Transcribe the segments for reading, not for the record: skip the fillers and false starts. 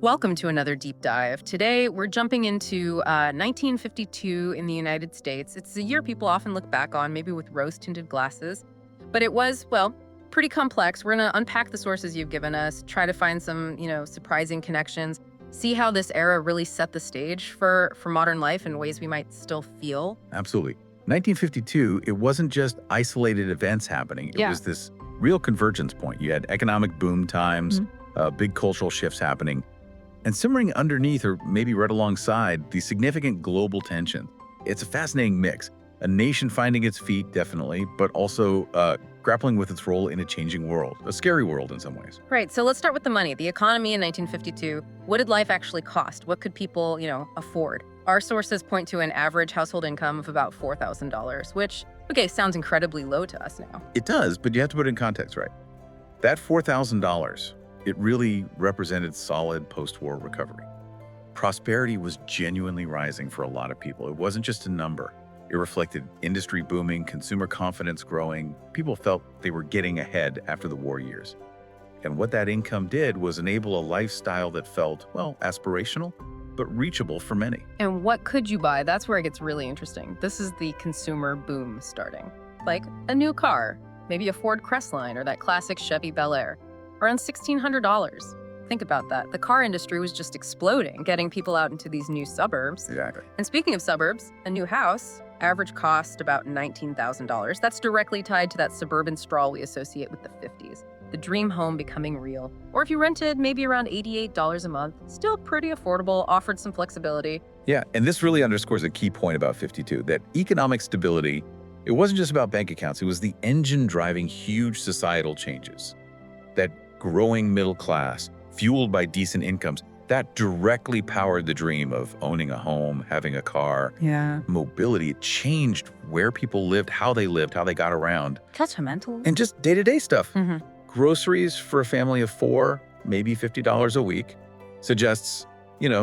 Welcome to another deep dive. Today, we're jumping into 1952 in the United States. It's a year people often look back on, maybe with rose tinted glasses. But it was, well, pretty complex. We're going to unpack the sources you've given us, try to find some, surprising connections, see how this era really set the stage for modern life in ways we might still feel. Absolutely. 1952, it wasn't just isolated events happening. It Yeah. was this real convergence point. You had economic boom times, big cultural shifts happening, and simmering underneath, or maybe right alongside, the significant global tension. It's a fascinating mix. A nation finding its feet, definitely, but also grappling with its role in a changing world, a scary world in some ways. Right, so let's start with the money. The economy in 1952. What did life actually cost? What could people, afford? Our sources point to an average household income of about $4,000, which, sounds incredibly low to us now. It does, but you have to put it in context, right? That $4,000, it really represented solid post-war recovery. Prosperity was genuinely rising for a lot of people. It wasn't just a number. It reflected industry booming, consumer confidence growing. People felt they were getting ahead after the war years. And what that income did was enable a lifestyle that felt, well, aspirational, but reachable for many. And what could you buy? That's where it gets really interesting. This is the consumer boom starting. Like a new car, maybe a Ford Crestline or that classic Chevy Bel Air, around $1,600. Think about that. The car industry was just exploding, getting people out into these new suburbs. Exactly. And speaking of suburbs, a new house, average cost about $19,000. That's directly tied to that suburban sprawl we associate with the 50s. The dream home becoming real. Or if you rented, maybe around $88 a month. Still pretty affordable, offered some flexibility. Yeah, and this really underscores a key point about 52, that economic stability, it wasn't just about bank accounts, it was the engine driving huge societal changes. That growing middle class, fueled by decent incomes, that directly powered the dream of owning a home, having a car. Yeah. Mobility, it changed where people lived, how they got around. Sentimental. And just day-to-day stuff. Mhm. Groceries for a family of four, maybe $50 a week, suggests,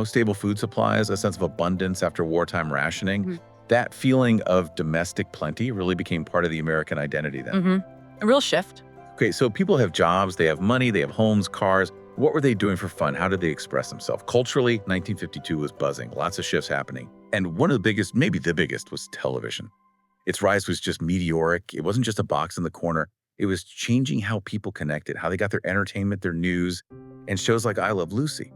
stable food supplies, a sense of abundance after wartime rationing. Mhm. That feeling of domestic plenty really became part of the American identity then. A real shift. Okay, so people have jobs, they have money, they have homes, cars. What were they doing for fun? How did they express themselves? Culturally, 1952 was buzzing, lots of shifts happening. And one of the biggest, maybe the biggest, was television. Its rise was just meteoric. It wasn't just a box in the corner. It was changing how people connected, how they got their entertainment, their news, and shows like I Love Lucy.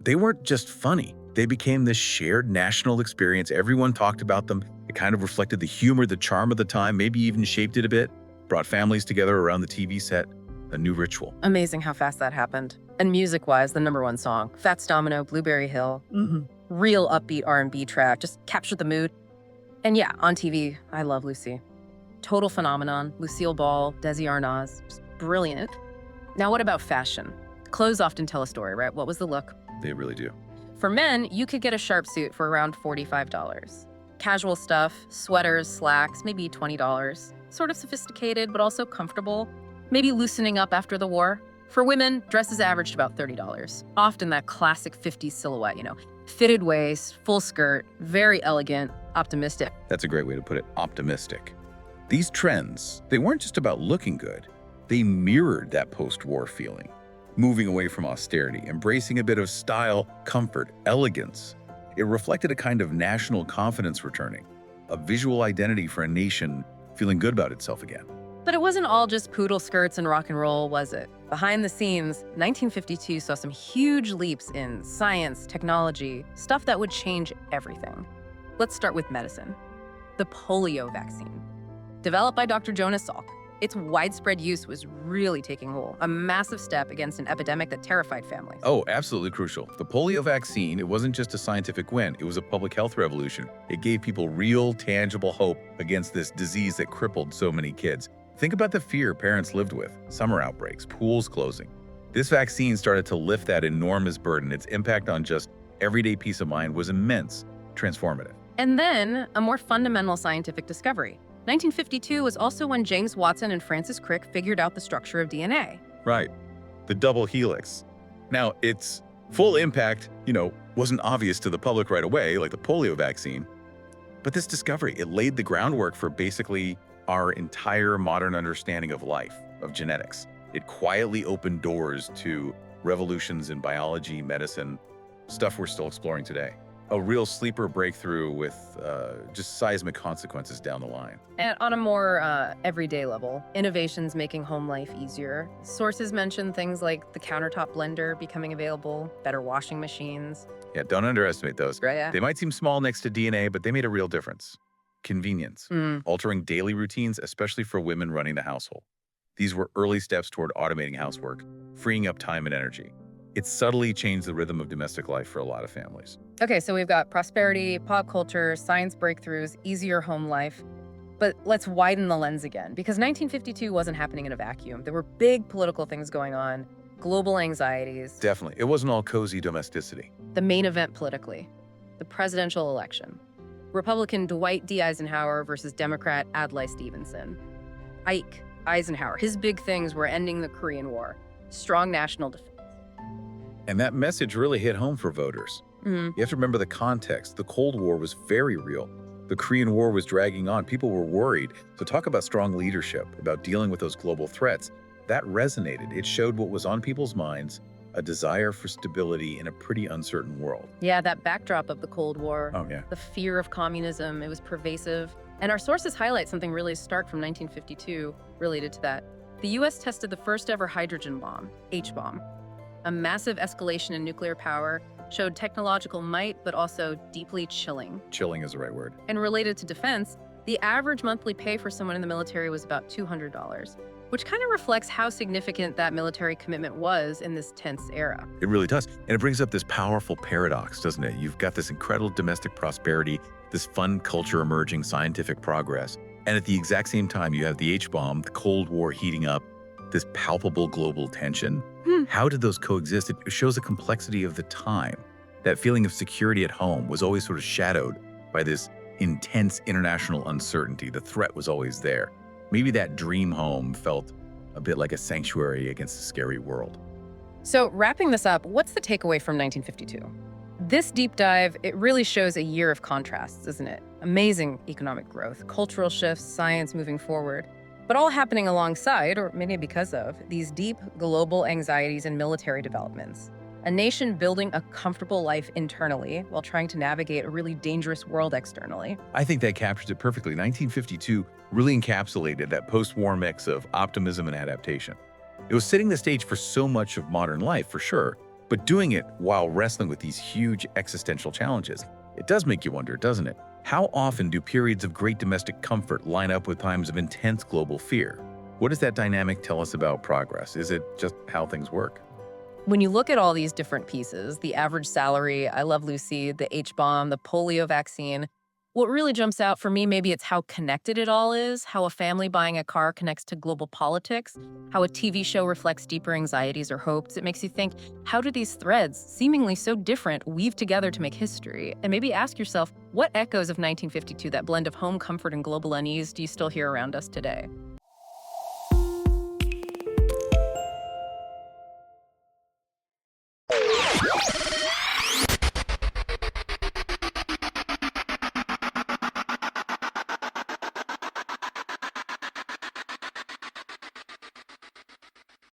They weren't just funny. They became this shared national experience. Everyone talked about them. It kind of reflected the humor, the charm of the time, maybe even shaped it a bit, brought families together around the TV set, a new ritual. Amazing how fast that happened. And music-wise, the #1 song, Fats Domino, Blueberry Hill. Real upbeat R&B track, just captured the mood. And yeah, on TV, I Love Lucy. Total phenomenon. Lucille Ball, Desi Arnaz, just brilliant. Now what about fashion? Clothes often tell a story, right? What was the look? They really do. For men, you could get a sharp suit for around $45. Casual stuff, sweaters, slacks, maybe $20. Sort of sophisticated, but also comfortable. Maybe loosening up after the war. For women, dresses averaged about $30. Often that classic 50s silhouette, fitted waist, full skirt, very elegant, optimistic. That's a great way to put it, optimistic. These trends, they weren't just about looking good. They mirrored that post-war feeling, moving away from austerity, embracing a bit of style, comfort, elegance. It reflected a kind of national confidence returning, a visual identity for a nation feeling good about itself again. But it wasn't all just poodle skirts and rock and roll, was it? Behind the scenes, 1952 saw some huge leaps in science, technology, stuff that would change everything. Let's start with medicine. The polio vaccine. Developed by Dr. Jonas Salk, its widespread use was really taking hold, a massive step against an epidemic that terrified families. Oh, absolutely crucial. The polio vaccine, it wasn't just a scientific win, it was a public health revolution. It gave people real, tangible hope against this disease that crippled so many kids. Think about the fear parents lived with, summer outbreaks, pools closing. This vaccine started to lift that enormous burden. Its impact on just everyday peace of mind was immense, transformative. And then, a more fundamental scientific discovery. 1952 was also when James Watson and Francis Crick figured out the structure of DNA. Right, the double helix. Now, its full impact, wasn't obvious to the public right away, like the polio vaccine. But this discovery, it laid the groundwork for basically our entire modern understanding of life, of genetics. It quietly opened doors to revolutions in biology, medicine, stuff we're still exploring today. A real sleeper breakthrough with just seismic consequences down the line. And on a more everyday level, innovations making home life easier. Sources mention things like the countertop blender becoming available, better washing machines. Yeah, don't underestimate those. Right, yeah. They might seem small next to DNA, but they made a real difference. Convenience, altering daily routines, especially for women running the household. These were early steps toward automating housework, freeing up time and energy. It subtly changed the rhythm of domestic life for a lot of families. Okay, so we've got prosperity, pop culture, science breakthroughs, easier home life. But let's widen the lens again, because 1952 wasn't happening in a vacuum. There were big political things going on, global anxieties. Definitely. It wasn't all cozy domesticity. The main event politically, the presidential election. Republican Dwight D. Eisenhower versus Democrat Adlai Stevenson. Ike Eisenhower, his big things were ending the Korean War, strong national defense. And that message really hit home for voters. You have to remember the context. The Cold War was very real. The Korean War was dragging on. People were worried. So talk about strong leadership, about dealing with those global threats. That resonated. It showed what was on people's minds, a desire for stability in a pretty uncertain world. Yeah, that backdrop of the Cold War, Oh, yeah. the fear of communism, it was pervasive. And our sources highlight something really stark from 1952 related to that. The US tested the first ever hydrogen bomb, H-bomb. A massive escalation in nuclear power showed technological might, but also deeply chilling. Chilling is the right word. And related to defense, the average monthly pay for someone in the military was about $200, which kind of reflects how significant that military commitment was in this tense era. It really does. And it brings up this powerful paradox, doesn't it? You've got this incredible domestic prosperity, this fun culture emerging, scientific progress. And at the exact same time, you have the H-bomb, the Cold War heating up, this palpable global tension. How did those coexist? It shows the complexity of the time. That feeling of security at home was always sort of shadowed by this intense international uncertainty. The threat was always there. Maybe that dream home felt a bit like a sanctuary against a scary world. So wrapping this up, what's the takeaway from 1952? This deep dive, it really shows a year of contrasts, isn't it? Amazing economic growth, cultural shifts, science moving forward, but all happening alongside, or maybe because of, these deep global anxieties and military developments. A nation building a comfortable life internally while trying to navigate a really dangerous world externally. I think that captures it perfectly. 1952 really encapsulated that post-war mix of optimism and adaptation. It was setting the stage for so much of modern life, for sure, but doing it while wrestling with these huge existential challenges. It does make you wonder, doesn't it? How often do periods of great domestic comfort line up with times of intense global fear? What does that dynamic tell us about progress? Is it just how things work? When you look at all these different pieces, the average salary, I Love Lucy, the H-bomb, the polio vaccine, what really jumps out for me, maybe it's how connected it all is, how a family buying a car connects to global politics, how a TV show reflects deeper anxieties or hopes. It makes you think, how do these threads, seemingly so different, weave together to make history? And maybe ask yourself, what echoes of 1952, that blend of home comfort and global unease, do you still hear around us today?